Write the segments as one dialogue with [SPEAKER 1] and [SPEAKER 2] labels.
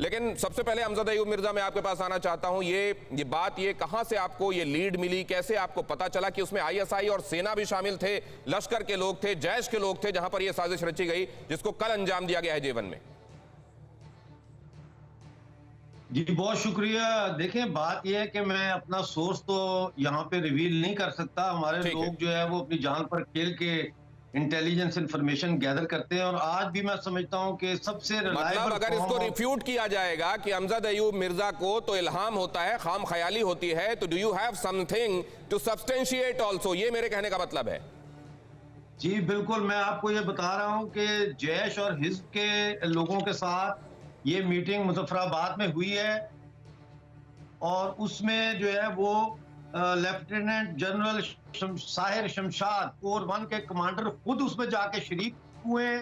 [SPEAKER 1] लेकिन सबसे पहले अमजद अयूब मिर्जा मैं आपके पास आना चाहता हूं, ये बात ये कहां से आपको ये लीड मिली, कैसे आपको पता चला कि उसमें आईएसआई और सेना भी शामिल थे, लश्कर के लोग थे, जैश के लोग थे, जहां पर यह साजिश रची गई जिसको कल अंजाम दिया गया है जेवन में?
[SPEAKER 2] जी बहुत शुक्रिया। देखें, बात यह है कि मैं अपना सोर्स तो यहाँ पे रिवील नहीं कर सकता। हमारे लोग जो है वो अपनी जान पर खेल के इंटेलिजेंस इंफॉर्मेशन गैदर करते हैं, और आज भी मैं समझता हूं कि सबसे
[SPEAKER 1] मतलब अगर इसको रिफ्यूट किया जाएगा कि अमजद अयूब मिर्जा को तो इल्हाम होता है, खाम ख्याली होती है, तो do you have something to substantiate also, ये मेरे कहने का मतलब है।
[SPEAKER 2] जी बिल्कुल, मैं आपको ये बता रहा हूं कि जैश और हिज़्ब के लोगों के साथ ये मीटिंग मुजफ्फराबाद में हुई है, और उसमें जो है वो lieutenant general Sahir Shamshad core 1 के कमांडर खुद उसमें जाके शरीक हुए,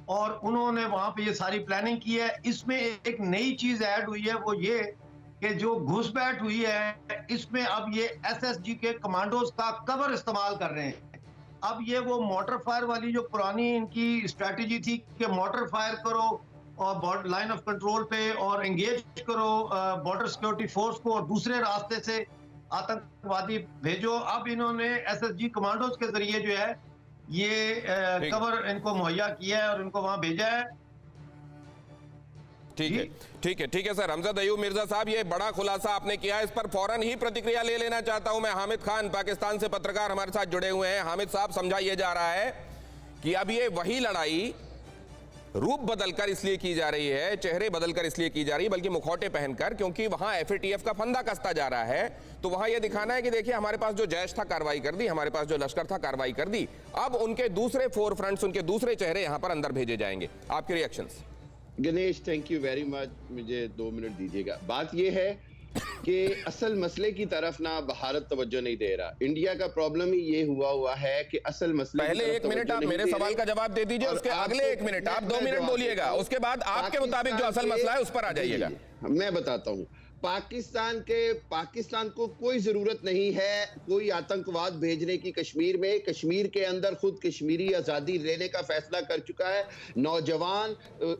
[SPEAKER 2] और उन्होंने वहां पे ये सारी प्लानिंग की है। इसमें एक नई चीज ऐड हुई है, वो ये कि जो घुसपैठ हुई है इसमें अब ये एसएसजी के कमांडोज का कवर इस्तेमाल कर रहे हैं। अब ये वो मोटर फायर वाली जो पुरानी इनकी स्ट्रैटेजी थी कि मोटर फायर करो और लाइन ऑफ कंट्रोल पे और एंगेज करो बॉर्डर सिक्योरिटी फोर्स को और दूसरे रास्ते से आतंकवादी भेजो, अब इन्होंने एसएसजी कमांडोज के जरिए जो है ये कवर इनको मुहैया किया है और इनको वहां भेजा है।
[SPEAKER 1] ठीक है सर। अमजद अयूब मिर्जा साहब, ये बड़ा खुलासा आपने किया, इस पर फौरन ही प्रतिक्रिया ले लेना चाहता हूं मैं। हामिद खान पाकिस्तान से पत्रकार हमारे साथ जुड़े हुए हैं। हामिद साहब, समझाइए जा रहा है कि अब ये वही लड़ाई रूप बदलकर इसलिए की जा रही है, चेहरे बदलकर इसलिए की जा रही है, बल्कि मुखौटे पहनकर, क्योंकि वहां एफएटीएफ का फंदा कसता जा रहा है। तो वहां यह दिखाना है कि देखिए हमारे पास जो जैश था कार्रवाई कर दी, हमारे पास जो लश्कर था कार्रवाई कर दी, अब उनके दूसरे फोर फ्रंट्स, उनके दूसरे चेहरे यहां पर अंदर भेजे जाएंगे। आपके reactions?
[SPEAKER 3] Ganesh, thank you very much, मुझे 2 मिनट दीजिएगा। बात यह है कि असल मसले की तरफ ना भारत तवज्जो नहीं दे रहा। इंडिया का प्रॉब्लम ही ये हुआ है कि असल मसले
[SPEAKER 1] पहले 1 मिनट आप मेरे सवाल का जवाब दे दीजिए, उसके अगले 1 मिनट आप 2 मिनट बोलिएगा, उसके बाद आपके मुताबिक जो असल मसला है उस पर आ जाइएगा।
[SPEAKER 3] मैं बताता हूँ। पाकिस्तान को कोई जरूरत नहीं है कोई आतंकवाद भेजने की कश्मीर में। कश्मीर के अंदर खुद कश्मीरी आजादी लेने का फैसला कर चुका है। नौजवान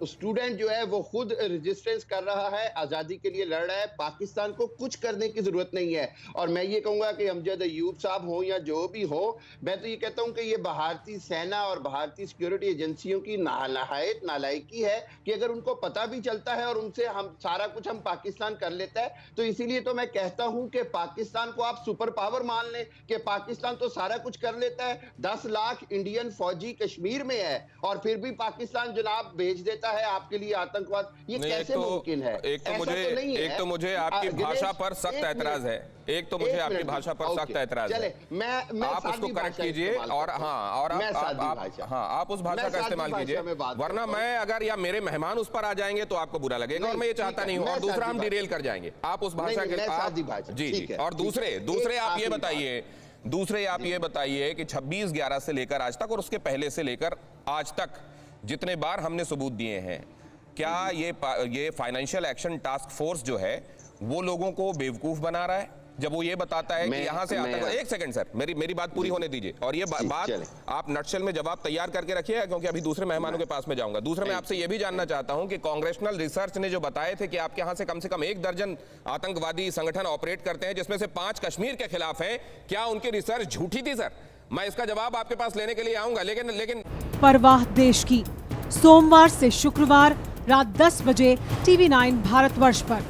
[SPEAKER 3] स्टूडेंट जो है वो खुद रेजिस्टेंस कर रहा है, आजादी के लिए लड़ रहा है। पाकिस्तान को कुछ करने की जरूरत नहीं है। और मैं ये कहूंगा कि अमजद अयूब साहब हो या जो भी हो, मैं तो ये कहता हूं कि ये भारतीय सेना और भारतीय सिक्योरिटी एजेंसियों की नहायत नालायकी है कि अगर उनको पता भी चलता है और उनसे हम सारा कुछ हम पाकिस्तान कर लेते है, तो इसीलिए तो मैं कहता हूं कि पाकिस्तान को आप सुपर पावर मान लें कि पाकिस्तान तो सारा कुछ कर लेता है। 10 लाख इंडियन फौजी कश्मीर में है और फिर भी पाकिस्तान जनाब भेज देता है आपके लिए आतंकवाद। ये कैसे मुमकिन है?
[SPEAKER 1] एक तो मुझे आपकी भाषा पर सख्त एतराज है, एक तो मुझे आपकी भाषा पर सख्त एतराज है। आप उसको करेक्ट कीजिए और आप उस भाषा का इस्तेमाल कीजिए, वरना मैं अगर या मेरे मेहमान उस पर आ जाएंगे तो आपको बुरा लगेगा और मैं ये चाहता नहीं हूं। और दूसरा, हम डिरेल कर जाएंगे। आप उस भाषा के जी। और दूसरे आप ये बताइए कि 26/11 से लेकर आज तक और उसके पहले से लेकर आज तक जितने बार हमने सबूत दिए हैं, क्या ये फाइनेंशियल एक्शन टास्क फोर्स जो है वो लोगों को बेवकूफ बना रहा है जब वो ये बताता है कि यहां से आतंकवाद? एक सेकंड सर, मेरी बात पूरी होने दीजिए, और ये बात आप नटशेल में जवाब तैयार करके रखिएगा, क्योंकि अभी दूसरे मेहमानों के पास में जाऊंगा। दूसरा, मैं आपसे ये भी जानना चाहता हूं कि कांग्रेशनल रिसर्च ने जो बताए थे कि आपके यहां से कम 1 दर्जन आतंकवादी संगठन ऑपरेट करते हैं, जिसमें से 5 कश्मीर के खिलाफ है, क्या उनकी रिसर्च झूठी थी? सर, मैं इसका जवाब आपके पास लेने के लिए आऊंगा, लेकिन
[SPEAKER 4] परवाह देश की, सोमवार से शुक्रवार रात 10 बजे TV9 भारतवर्ष पर।